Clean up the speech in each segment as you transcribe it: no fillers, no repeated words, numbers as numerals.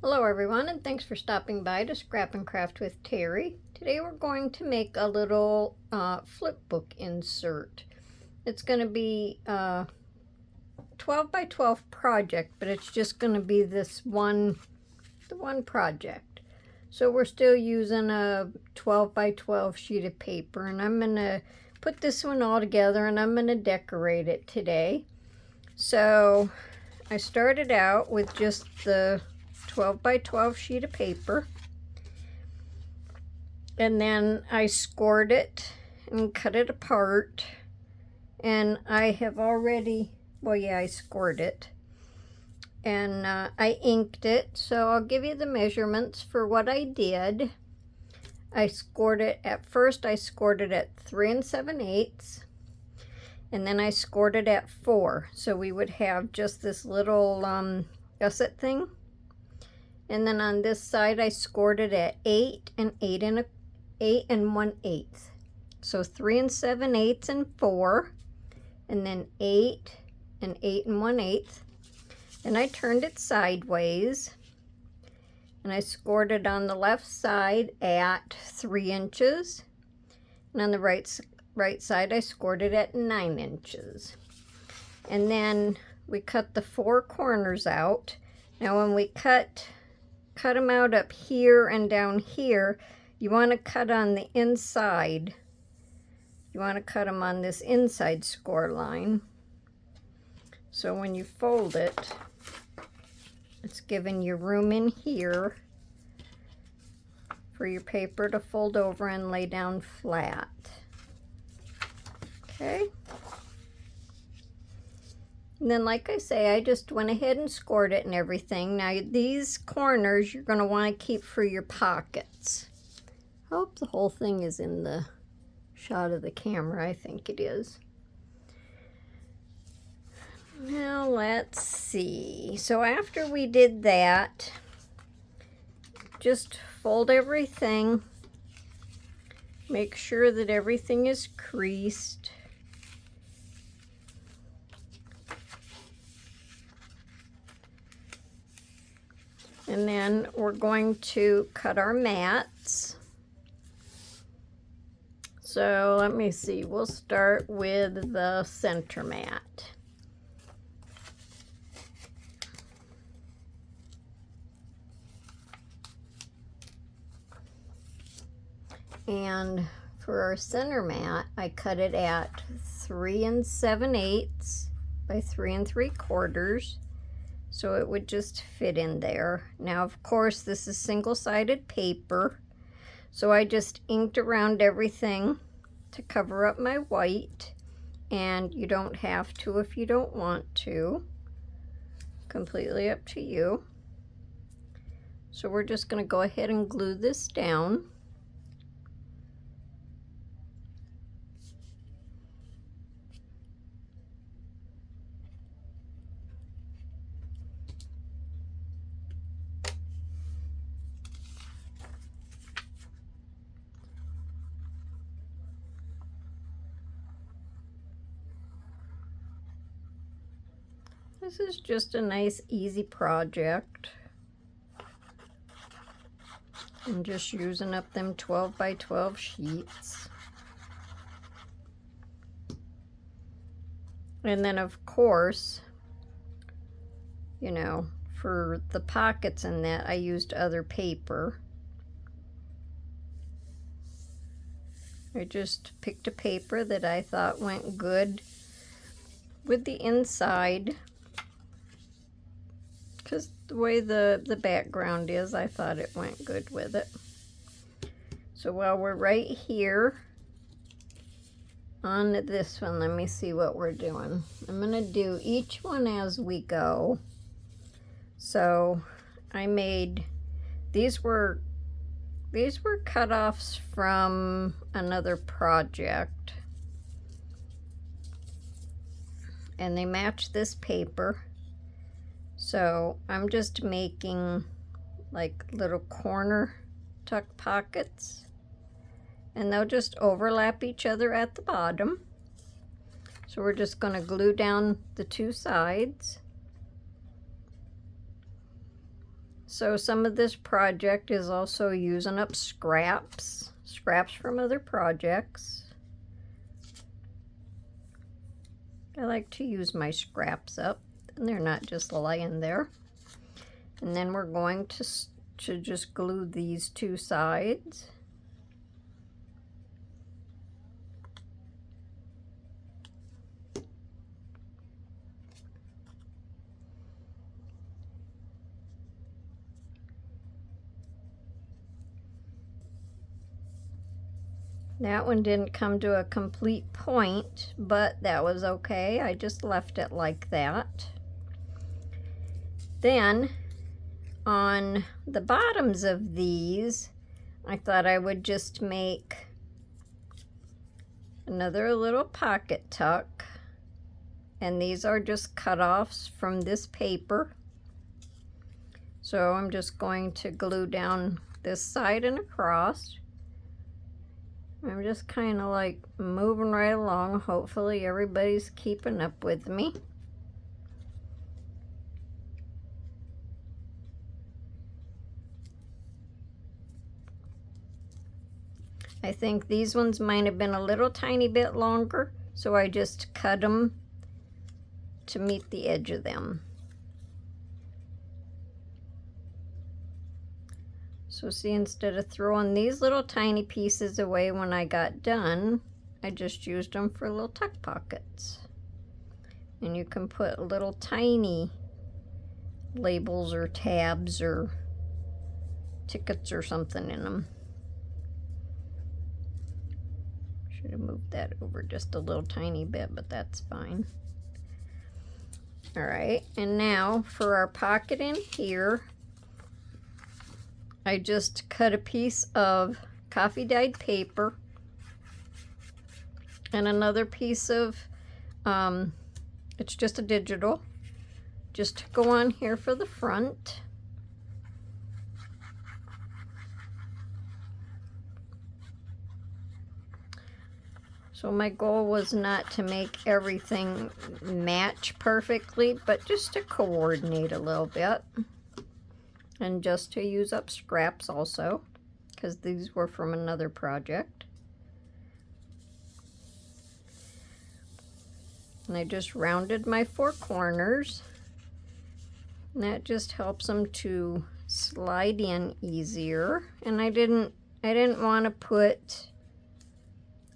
Hello everyone, and thanks for stopping by to Scrap and Craft with Terry. Today we're going to make a little flip book insert. It's going to be a 12 by 12 project, but it's just going to be the one project. So we're still using a 12 by 12 sheet of paper, and I'm going to put this one all together and I'm going to decorate it today. So I started out with just the 12 by 12 sheet of paper, and then I scored it and cut it apart, and I have already, I scored it and I inked it, so I'll give you the measurements for what I did. I scored it at first, I scored it at 3 7/8, and then I scored it at 4, so we would have just this little gusset thing. And then on this side, I scored it at 8 and 8 1/8. So 3 7/8 and 4, and then 8 and 8 1/8. And I turned it sideways, and I scored it on the left side at 3 inches, and on the right side, I scored it at 9 inches. And then we cut the 4 corners out. Now, when we cut them out up here and down here, you want to cut on the inside. You want to cut them on this inside score line. So when you fold it, it's giving you room in here for your paper to fold over and lay down flat. Okay. And then, like I say, I just went ahead and scored it and everything. Now, these corners you're going to want to keep for your pockets. I hope the whole thing is in the shot of the camera. I think it is. Now, let's see. So after we did that, just fold everything. Make sure that everything is creased. And then we're going to cut our mats. So let me see, we'll start with the center mat. And for our center mat, I cut it at 3 7/8 by 3 3/4. So it would just fit in there. Now, of course, this is single-sided paper, so I just inked around everything to cover up my white, and you don't have to if you don't want to. Completely up to you. So we're just going to go ahead and glue this down. This is just a nice, easy project. I'm just using up them 12 by 12 sheets. And then, of course, you know, for the pockets and that, I used other paper. I just picked a paper that I thought went good with the inside. Because the way the background is, I thought it went good with it. So while we're right here on this one, let me see what we're doing. I'm going to do each one as we go. So I made, these were cut-offs from another project. And they match this paper. So I'm just making like little corner tuck pockets, and they'll just overlap each other at the bottom. So we're just going to glue down the two sides. So some of this project is also using up scraps from other projects. I like to use my scraps up, and they're not just laying there. And then we're going to just glue these two sides. That one didn't come to a complete point, but that was okay. I just left it like that. Then on the bottoms of these, I thought I would just make another little pocket tuck. And these are just cut-offs from this paper. So I'm just going to glue down this side and across. I'm just kind of like moving right along. Hopefully everybody's keeping up with me. I think these ones might have been a little tiny bit longer, so I just cut them to meet the edge of them. So see, instead of throwing these little tiny pieces away when I got done, I just used them for little tuck pockets. And you can put little tiny labels or tabs or tickets or something in them. Should have moved that over just a little tiny bit, but that's fine. All right, and now for our pocket in here, I just cut a piece of coffee dyed paper and another piece of, it's just a digital, just to go on here for the front. So my goal was not to make everything match perfectly, but just to coordinate a little bit. And just to use up scraps also, because these were from another project. And I just rounded my four corners. And that just helps them to slide in easier. And I didn't want to put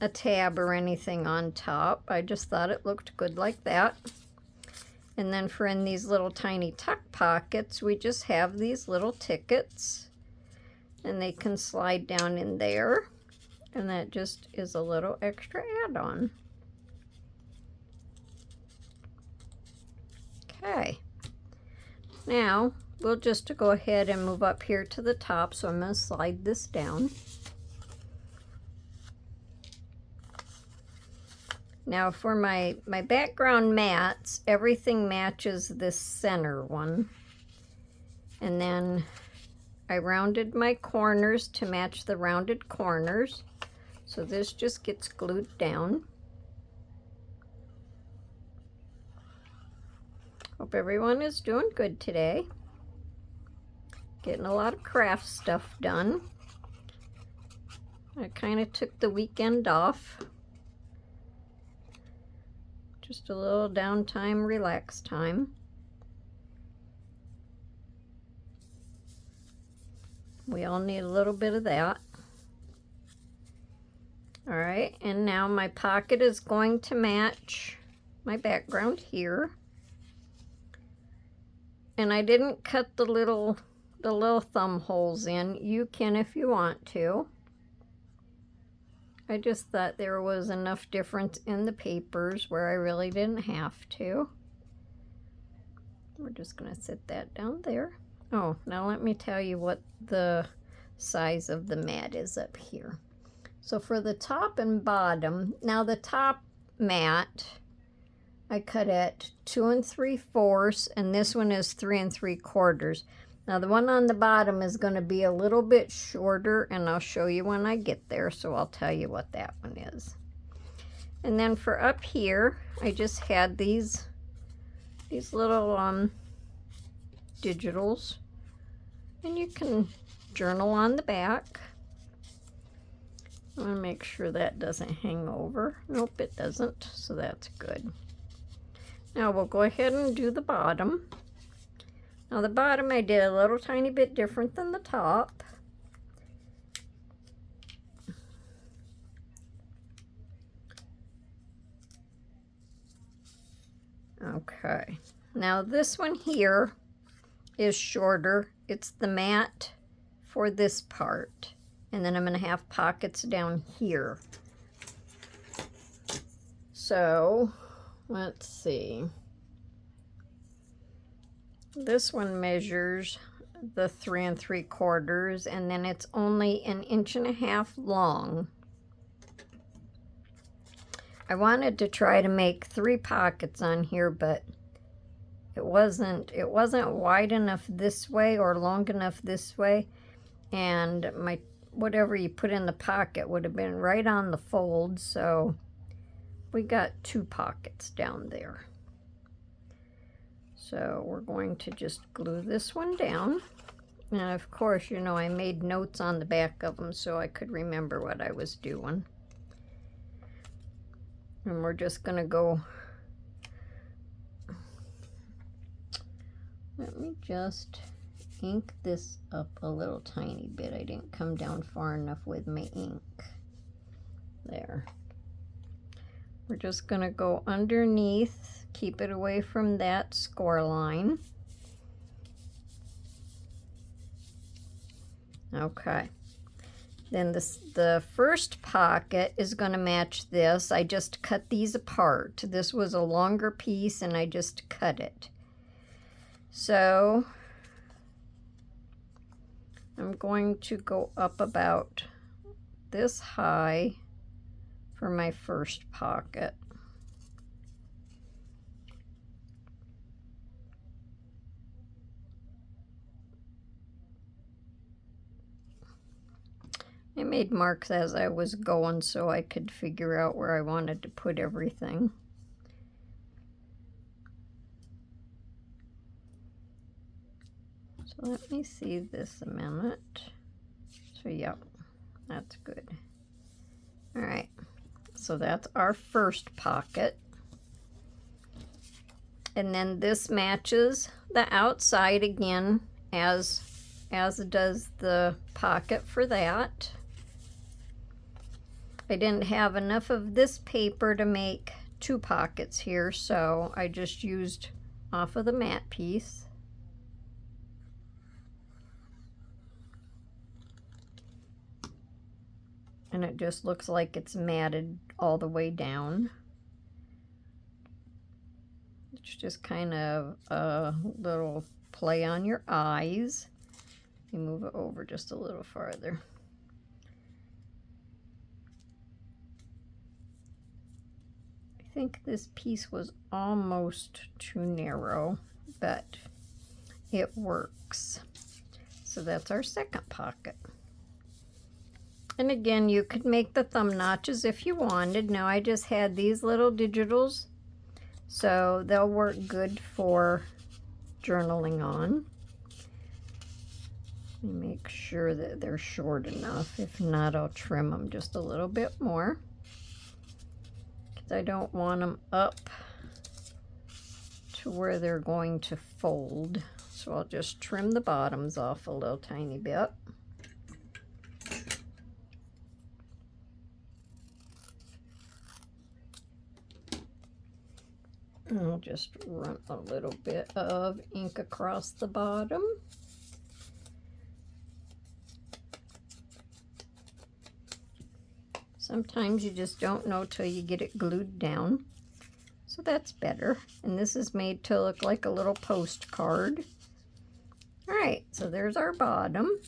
a tab or anything on top. I just thought it looked good like that. And then for in these little tiny tuck pockets, we just have these little tickets, and they can slide down in there, and that just is a little extra add-on. Okay, now we'll just go ahead and move up here to the top, so I'm going to slide this down. Now for my background mats, everything matches this center one. And then I rounded my corners to match the rounded corners. So this just gets glued down. Hope everyone is doing good today. Getting a lot of craft stuff done. I kind of took the weekend off. Just a little downtime, relax time. We all need a little bit of that. All right, and now my pocket is going to match my background here. And I didn't cut the little thumb holes in. You can if you want to. I just thought there was enough difference in the papers where I really didn't have to. We're just going to sit that down there. Oh, now let me tell you what the size of the mat is up here. So for the top and bottom, now the top mat, I cut at 2 3/4, and this one is 3 3/4. Now the one on the bottom is going to be a little bit shorter, and I'll show you when I get there, so I'll tell you what that one is. And then for up here, I just had these little digitals, And you can journal on the back. I want to make sure that doesn't hang over. Nope, it doesn't, so that's good. Now we'll go ahead and do the bottom. Now the bottom I did a little tiny bit different than the top. Okay, now this one here is shorter. It's the mat for this part. And then I'm going to have pockets down here. So, let's see. This one measures the 3 3/4, and then it's only 1.5 inches long. I wanted to try to make 3 pockets on here, but it wasn't wide enough this way or long enough this way, and whatever you put in the pocket would have been right on the fold, so we got 2 pockets down there. So we're going to just glue this one down. And of course, you know, I made notes on the back of them so I could remember what I was doing. And we're just going to go, let me just ink this up a little tiny bit. I didn't come down far enough with my ink. There. We're just going to go underneath, keep it away from that score line. Okay. Then the first pocket is going to match this. I just cut these apart. This was a longer piece and I just cut it. So I'm going to go up about this high for my first pocket. I made marks as I was going so I could figure out where I wanted to put everything. So let me see this a minute. So yep, that's good. All right, so that's our first pocket. And then this matches the outside again as does the pocket for that. I didn't have enough of this paper to make 2 pockets here, so I just used off of the mat piece. And it just looks like it's matted all the way down. It's just kind of a little play on your eyes. You move it over just a little farther. I think this piece was almost too narrow, but it works. So that's our second pocket. And again, you could make the thumb notches if you wanted. Now I just had these little digitals, so they'll work good for journaling on. Make sure that they're short enough. If not, I'll trim them just a little bit more, because I don't want them up to where they're going to fold. So I'll just trim the bottoms off a little tiny bit. And I'll just run a little bit of ink across the bottom. Sometimes you just don't know till you get it glued down. So that's better. And this is made to look like a little postcard. All right, so there's our bottom.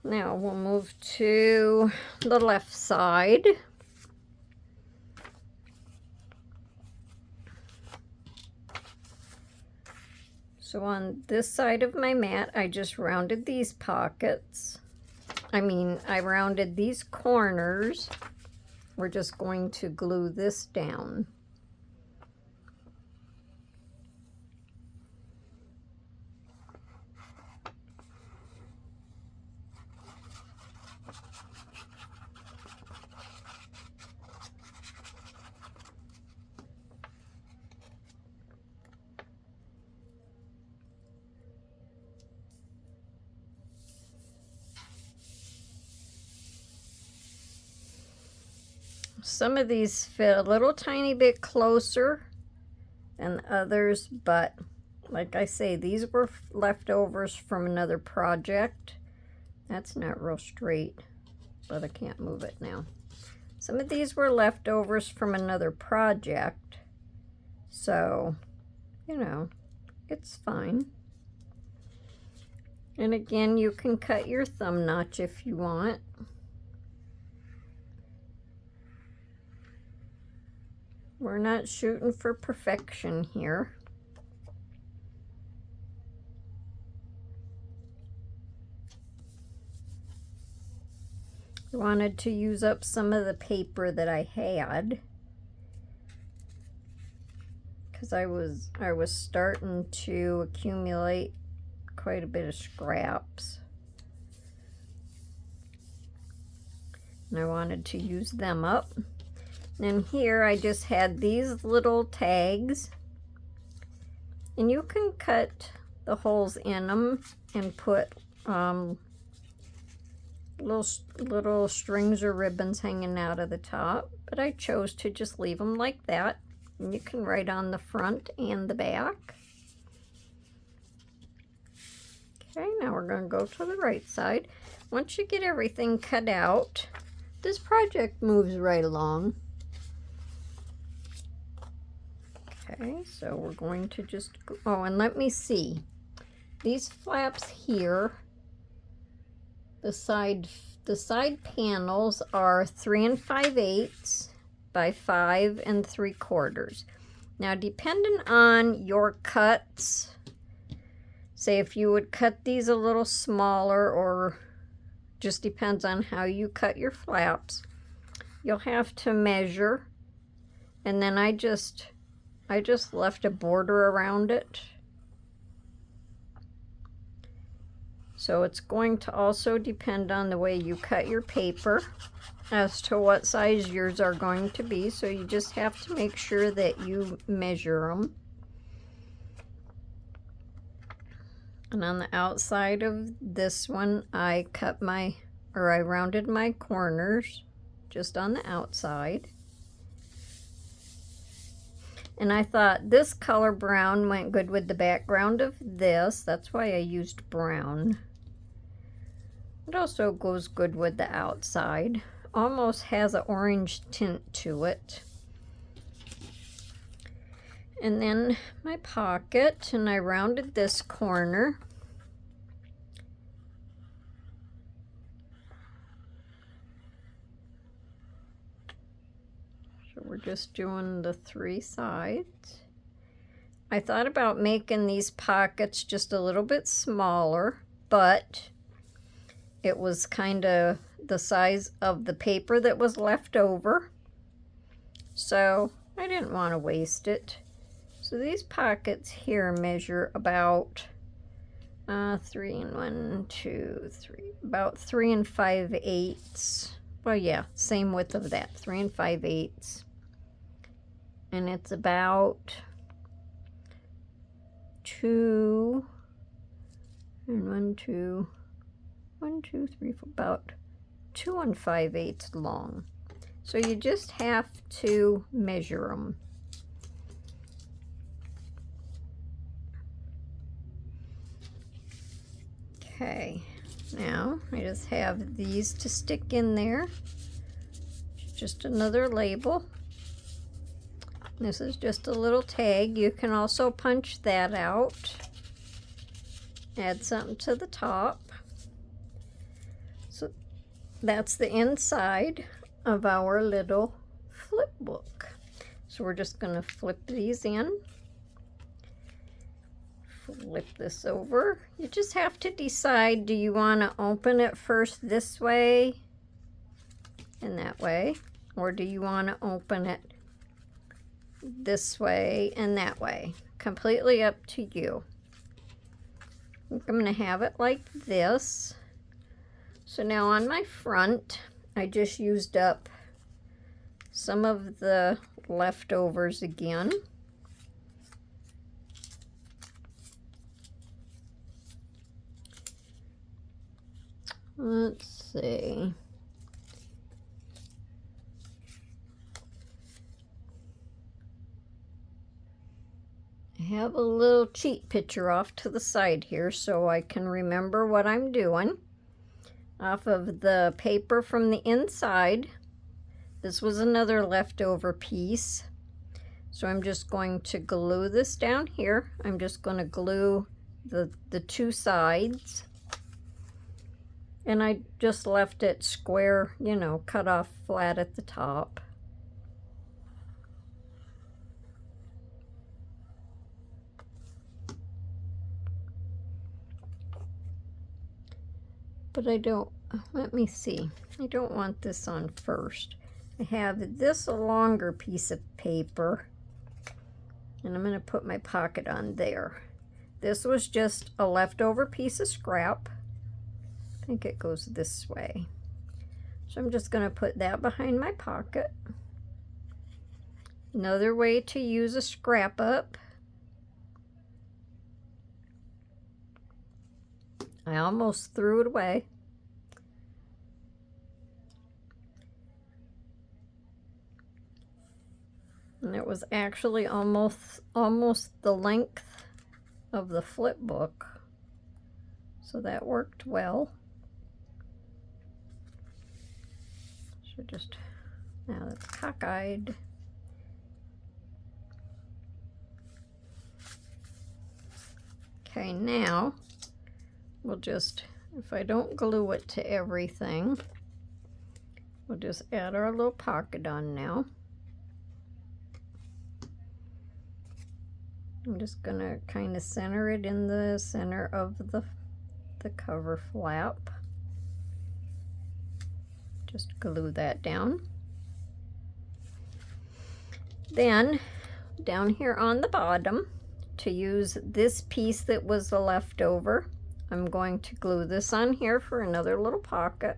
Now we'll move to the left side. So on this side of my mat, I just rounded these pockets. I rounded these corners. We're just going to glue this down. some of these fit a little tiny bit closer than others, but like I say, these were leftovers from another project. That's not real straight, but I can't move it now. Some of these were leftovers from another project, so, you know, it's fine. And again, you can cut your thumb notch if you want. We're not shooting for perfection here. I wanted to use up some of the paper that I had, because I was starting to accumulate quite a bit of scraps, and I wanted to use them up. And here I just had these little tags, and you can cut the holes in them and put little strings or ribbons hanging out of the top, but I chose to just leave them like that. And you can write on the front and the back. Okay, now we're going to go to the right side. Once you get everything cut out, this project moves right along. Okay, so we're going to just go, oh, and let me see. These flaps here, the side panels are 3 5/8 by 5 3/4. Now, depending on your cuts, say if you would cut these a little smaller, or just depends on how you cut your flaps, you'll have to measure. And then I just left a border around it. So it's going to also depend on the way you cut your paper as to what size yours are going to be. So you just have to make sure that you measure them. And on the outside of this one, I rounded my corners just on the outside. And I thought this color brown went good with the background of this. That's why I used brown. It also goes good with the outside. Almost has an orange tint to it. And then my pocket, and I rounded this corner. So we're just doing the 3 sides. I thought about making these pockets just a little bit smaller, but it was kind of the size of the paper that was left over, so I didn't want to waste it. So these pockets here measure about 3 5/8. Well, yeah, same width of that, 3 5/8. And it's about 2 and 1, 2, 3, 4, about 2 5/8 long. So you just have to measure them. Okay, now I just have these to stick in there. Just another label. This is just a little tag. You can also punch that out. Add something to the top. So that's the inside of our little flip book. So we're just going to flip these in. Flip this over. You just have to decide, do you want to open it first this way and that way, or do you want to open it this way and that way? Completely up to you. I'm going to have it like this. So now on my front, I just used up some of the leftovers again. Let's see. a little cheat picture off to the side here so I can remember what I'm doing. Off of the paper from the inside, this was another leftover piece. So I'm just going to glue this down here. I'm just going to glue the two sides. And I just left it square, you know, cut off flat at the top. But I don't, let me see. I don't want this on first. I have this longer piece of paper. And I'm going to put my pocket on there. This was just a leftover piece of scrap. I think it goes this way. So I'm just going to put that behind my pocket. Another way to use a scrap up. I almost threw it away. And it was actually almost the length of the flip book. So that worked well. So just, now that's cockeyed. Okay, now we'll just, if I don't glue it to everything, we'll just add our little pocket on now. I'm just gonna kind of center it in the center of the cover flap. Just glue that down. Then down here on the bottom, to use this piece that was the leftover, I'm going to glue this on here for another little pocket.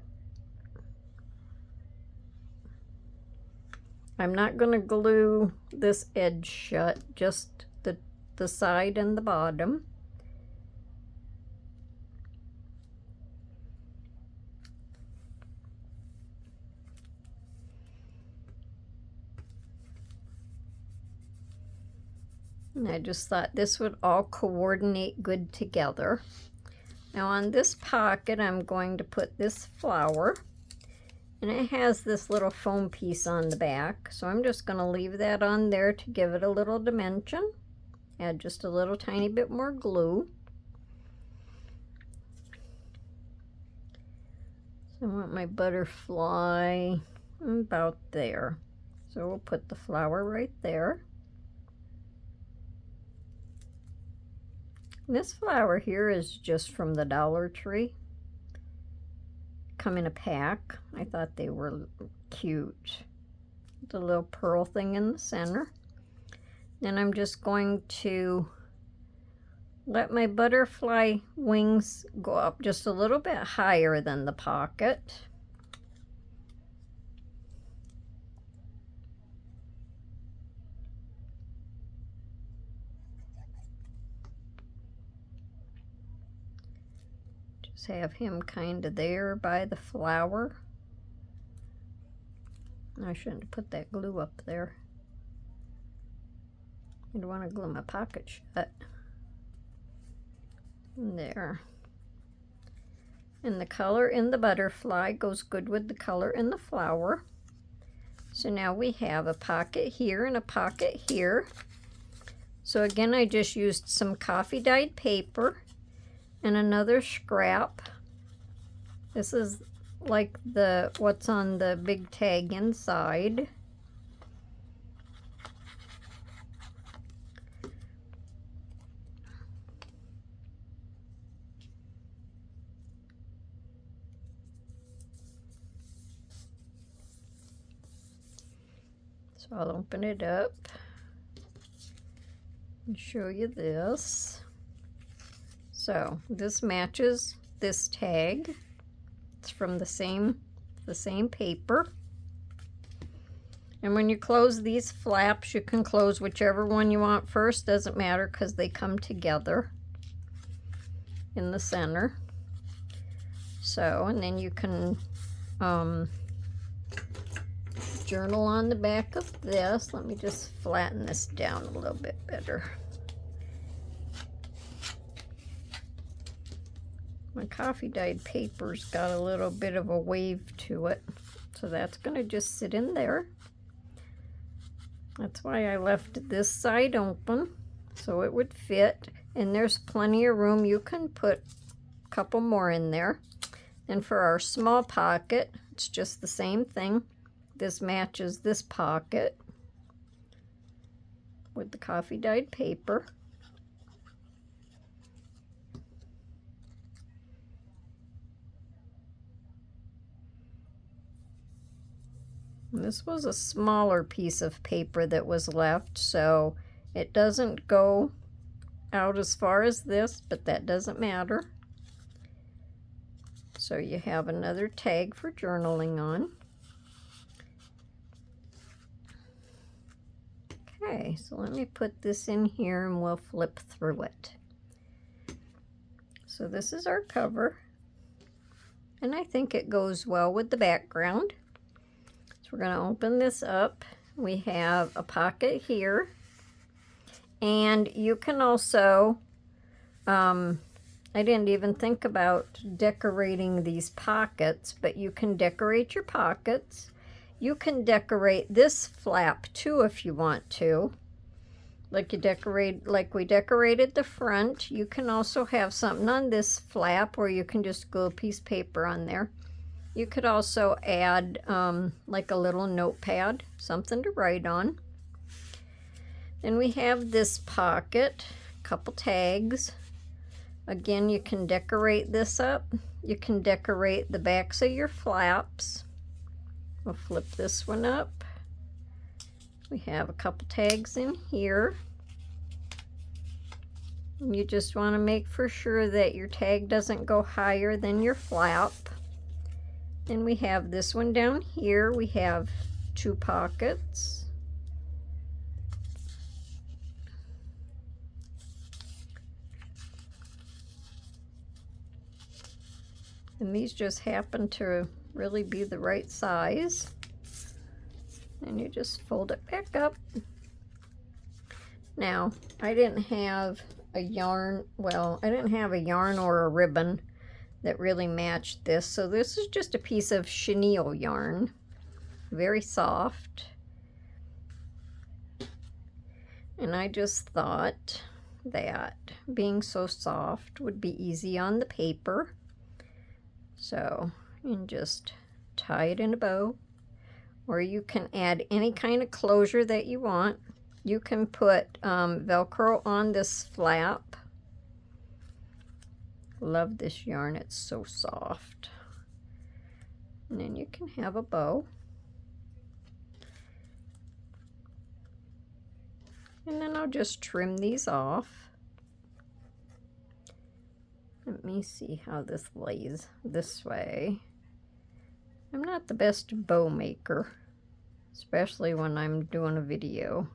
I'm not going to glue this edge shut, just the side and the bottom. And I just thought this would all coordinate good together. Now on this pocket, I'm going to put this flower, and it has this little foam piece on the back. So I'm just going to leave that on there to give it a little dimension. Add just a little tiny bit more glue. So I want my butterfly about there. So we'll put the flower right there. This flower here is just from the Dollar Tree. Come in a pack. I thought they were cute. The little pearl thing in the center. Then I'm just going to let my butterfly wings go up just a little bit higher than the pocket. Just have him kind of there by the flower. I shouldn't have put that glue up there. I don't want to glue my pocket shut. There. And the color in the butterfly goes good with the color in the flower. So now we have a pocket here and a pocket here. So again, I just used some coffee dyed paper and another scrap. This is like what's on the big tag inside. So I'll open it up and show you this. So this matches this tag. It's from the same paper. And when you close these flaps, you can close whichever one you want first. Doesn't matter because they come together in the center. So, and then you can journal on the back of this. Let me just flatten this down a little bit better. My coffee dyed paper's got a little bit of a wave to it, so that's going to just sit in there. That's why I left this side open, so it would fit, and there's plenty of room. You can put a couple more in there. And for our small pocket, it's just the same thing. This matches this pocket with the coffee dyed paper. And this was a smaller piece of paper that was left, so it doesn't go out as far as this, but that doesn't matter. So you have another tag for journaling on. Okay, so let me put this in here and we'll flip through it. So this is our cover, and I think it goes well with the background. So we're going to open this up. We have a pocket here, and you can also, I didn't even think about decorating these pockets, but you can decorate your pockets. You can decorate this flap too if you want to. Like we decorated the front. You can also have something on this flap, or you can just glue a piece of paper on there. You could also add like a little notepad, something to write on. Then we have this pocket, a couple tags. Again, you can decorate this up. You can decorate the backs of your flaps. We'll flip this one up. We have a couple tags in here. And you just want to make for sure that your tag doesn't go higher than your flap. Then we have this one down here. We have two pockets. And these just happen to really be the right size. And you just fold it back up. Now, I didn't have a yarn, well, I didn't have a yarn or a ribbon that really matched this, so this is just a piece of chenille yarn, very soft. And I just thought that being so soft would be easy on the paper. So you can just tie it in a bow, or you can add any kind of closure that you want. You can put Velcro on this flap. Love this yarn, it's so soft. And then you can have a bow. And then I'll just trim these off. Let me see how this lays this way. I'm not the best bow maker, especially when I'm doing a video.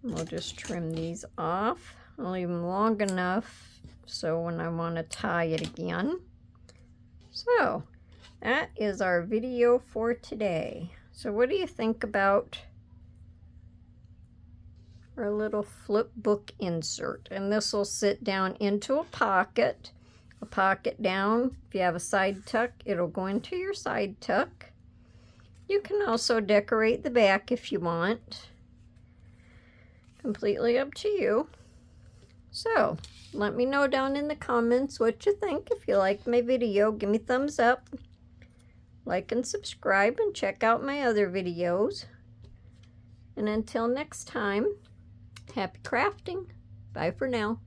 We'll just trim these off. I'll leave them long enough so when I want to tie it again. So that is our video for today. So what do you think about our little flip book insert? And this will sit down into a pocket down. If you have a side tuck, it'll go into your side tuck. You can also decorate the back if you want. Completely up to you. So let me know down in the comments what you think. If you liked my video, give me a thumbs up, like and subscribe, and check out my other videos. And until next time, happy crafting. Bye for now.